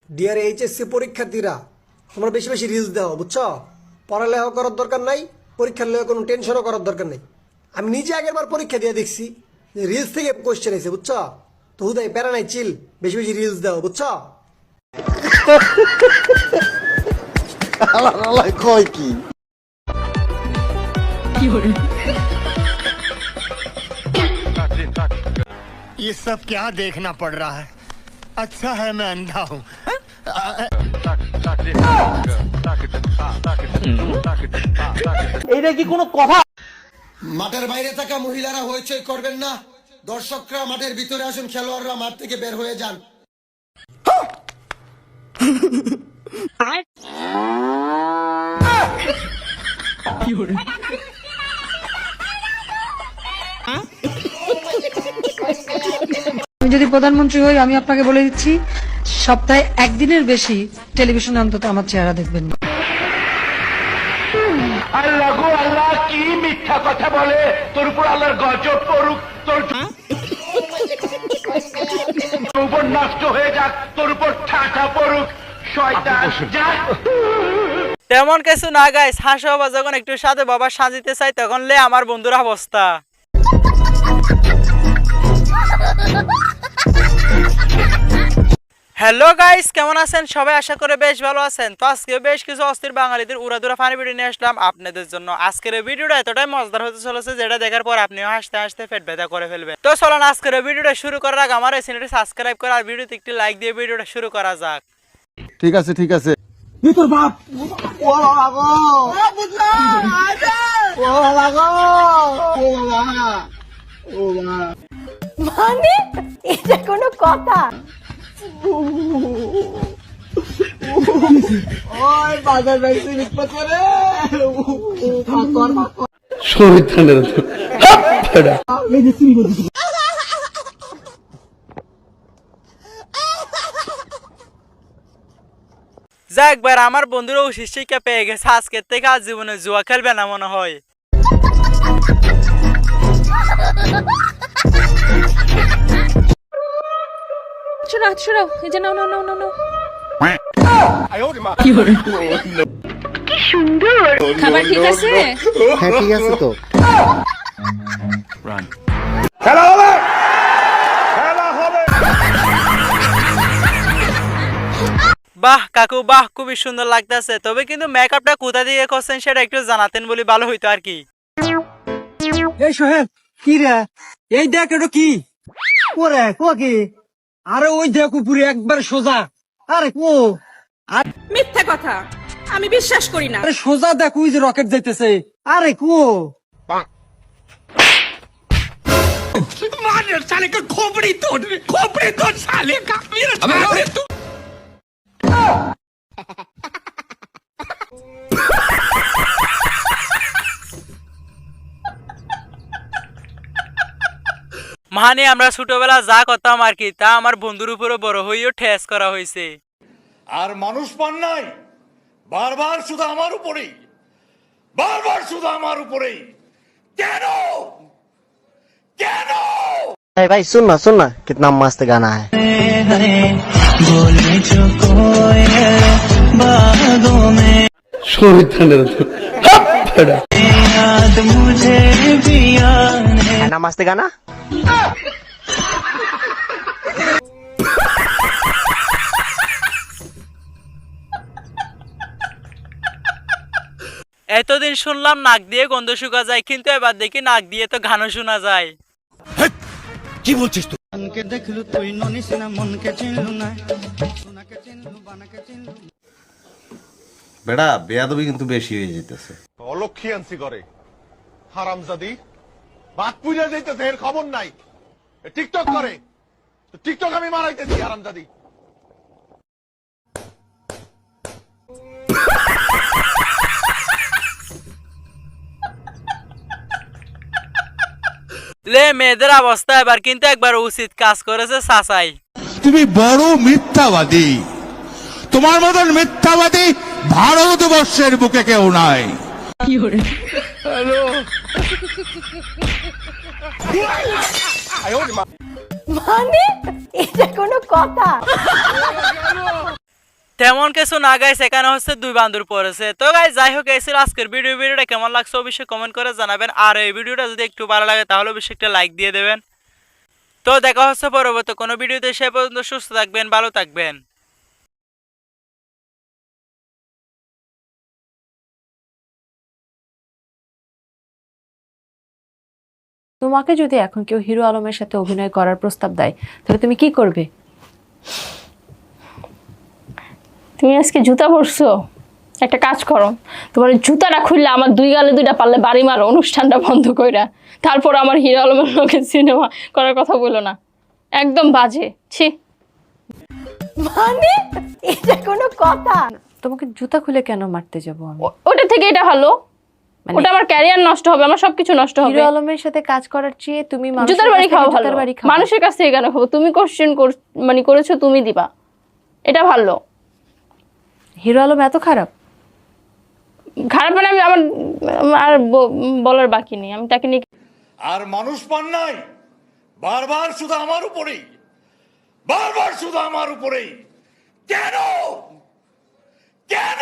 Deer HSC পরীক্ষার্থীরা, তোমরা বেশি বেশি রিলস দাও, বুঝছো? পড়ালেখা করার দরকার নাই, পরীক্ষার লেগে কোনো টেনশনও করার দরকার নেই। আমি নিজে আগেরবার পরীক্ষা দিয়ে দেখছি যে রিলস থেকে কোয়েশ্চেন এসে, বুঝছো? তো হুদাই প্যারা নাই, চিল, বেশি বেশি রিলস দাও, বুঝছো? কয় কি ये सब क्या देखना पड़ रहा है। अच्छा है मैं अंधा हूँ। এইটা কি কোনো কথা? মাঠের বাইরে থাকা মহিলারা হইচই করবেন না, দর্শকরা মাঠের ভিতরে আসুন, খেলোয়াড়রা মাঠ থেকে বের হয়ে যান। আমি যদি প্রধানমন্ত্রী হই, আমি আপনাকে বলে দিচ্ছি, সপ্তাহে একদিনের বেশি টেলিভিশনে অন্তত আমার চেহারা দেখবেন না। আল্লাহ গো আল্লাহ, কি মিথ্যা কথা বলে, তোর উপর আল্লাহর গজব পড়ুক, তোর উপর নষ্ট হয়ে যাক, তোর উপর ঠাঠা পড়ুক, শয়তান যা। তেমন কিছু না গাইস, হাসা বাবা যখন একটু সাথে বাবা সাজিতে চাই তখন লে আমার বন্ধুর অবস্থা। হ্যালো গাইস, কেমন আছেন সবাই? আশা করে বেশ ভালো আছেন। তো আজকে বেশ কিছু অস্থির বাঙালিদের উড়াদুরা ফানি ভিডিও নিয়ে আসলাম আপনাদের জন্য। আজকের এই ভিডিওটা এতটাই মজাদার হতে চলেছে যেটা দেখার পর আপনিও হাসতে হাসতে পেট ব্যথা করে ফেলবেন। তো চলুন আজকের এই ভিডিওটা শুরু করার আগে আমার এই চ্যানেলটি সাবস্ক্রাইব করে আর ভিডিওতে একটি লাইক দিয়ে ভিডিওটা শুরু করা যাক। ঠিক আছে ঠিক আছে। মানে এটা কোনো কথা? যাক একবার আমার বন্ধুরা শিক্ষা পেয়ে গেছে, আজকের থেকে আজ জীবনে জুয়া খেলবে না মনে হয়। শোনাও, এই যে নাও। কি সুন্দর খাবার ঠিক আছে? হ্যাঁ ঠিক আছে তো। খেলা হবে, খেলা হবে। বাহ কাকু বাহ, খুবই সুন্দর লাগতেছে। তবে কিন্তু মেকআপটা কোথা দিয়ে করছেন সেটা একটু জানাতেন বলে ভালো হইতো আর কি। এই সোহেল, কি রে? এই দেখ, এটা কি করে কি? আরে ওই দেখ উপরে একবার সোজা। আরে কো, মিথ্যা কথা, আমি বিশ্বাস করি না। আরে সোজা দেখ, ওই যে রকেট যাইতেছে। আরে কো, साले का खोपड़ी तोड़ साले का मेरा तू। মানে আমরা ছোটবেলা যা করতাম আর কি, তা আমার বন্ধুর উপরে বড় হইও ঠেস করা হয়েছে। আর মানুষ পান নাই, বারবার শুধু আমার উপরেই, কেন কেন? भाई सुन ना कितना मस्त गाना है। है ना मस्त गाना? এতদিন শুনলাম নাক দিয়ে গন্ধ শুকা যায়, কিন্তু এবার দেখি নাক দিয়ে তো গানও শোনা যায়। কি বলছিস তুই? বেড়া বেয়াদবি কিন্তু বেশি হয়ে যেতেছে। অলক্ষী আনছি করে হারামজাদি, বাদ পুজা যাইতেছে, এর খবর নাই। টিকটক করে, টিকটক আমি মারাইতেছি হারামজাদি। লে মেয়েদের অবস্থা এবার কিন্তু একবার উচিত কাজ করেছে চাচাই। তুমি বড় মিথ্যাবাদী, তোমার মতন মিথ্যাবাদী ভারতবর্ষের বুকে কেউ নাই। মানে এটা কোনো কথা? তেমন কিছু না গাইস, এখানে হচ্ছে 2 বান্দর পড়েছে। তো গাইস যাই হোক, এই ছিল আজকের ভিডিওটা কেমন লাগছে অবশ্যই কমেন্ট করে জানাবেন। আর এই ভিডিওটা যদি একটু ভালো লাগে তাহলে অবশ্যই একটা লাইক দিয়ে দেবেন। তো দেখা হচ্ছে পরবর্তী কোনো ভিডিওতে, সে পর্যন্ত সুস্থ থাকবেন, ভালো থাকবেন। তোমাকে যদি এখন কেউ হিরো আলমের সাথে অভিনয় করার প্রস্তাব দেয় তাহলে তুমি কি করবে? তুমি আজকে জুতা পরছো, একটা কাজ করো, তোমার জুতাটা খুললে আমার 2 গালে 2টা পারলে বাড়ি মারো, অনুষ্ঠানটা বন্ধ কইরা। তারপর আমার হিরো আলমের লোকের সিনেমা করার কথা বলো না, একদম বাজে। ছি, মানে এটা কোনো কথা? তোমাকে জুতা খুলে কেন মারতে যাব আমি? ওটা থেকে এটা ভালো, ওটা আমার ক্যারিয়ার নষ্ট হবে, আমার সবকিছু নষ্ট হবে। হিরো আলমের সাথে কাজ করার চেয়ে তুমি জুতার বাড়ি খাওয়া ভালো। মানুষের কাছ থেকে কেন খাবো? তুমি কোশ্চেন মানে করেছো, তুমি দিবা, এটা ভালো। হিরো আলম এত খারাপ? খারাপ মানে আমি আমার আর বলার বাকি নেই, আমি তাকে নিয়ে। আর মানুষ পান নাই, বারবার শুধু আমার উপরেই, বারবার শুধু আমার উপরেই। কেন কেন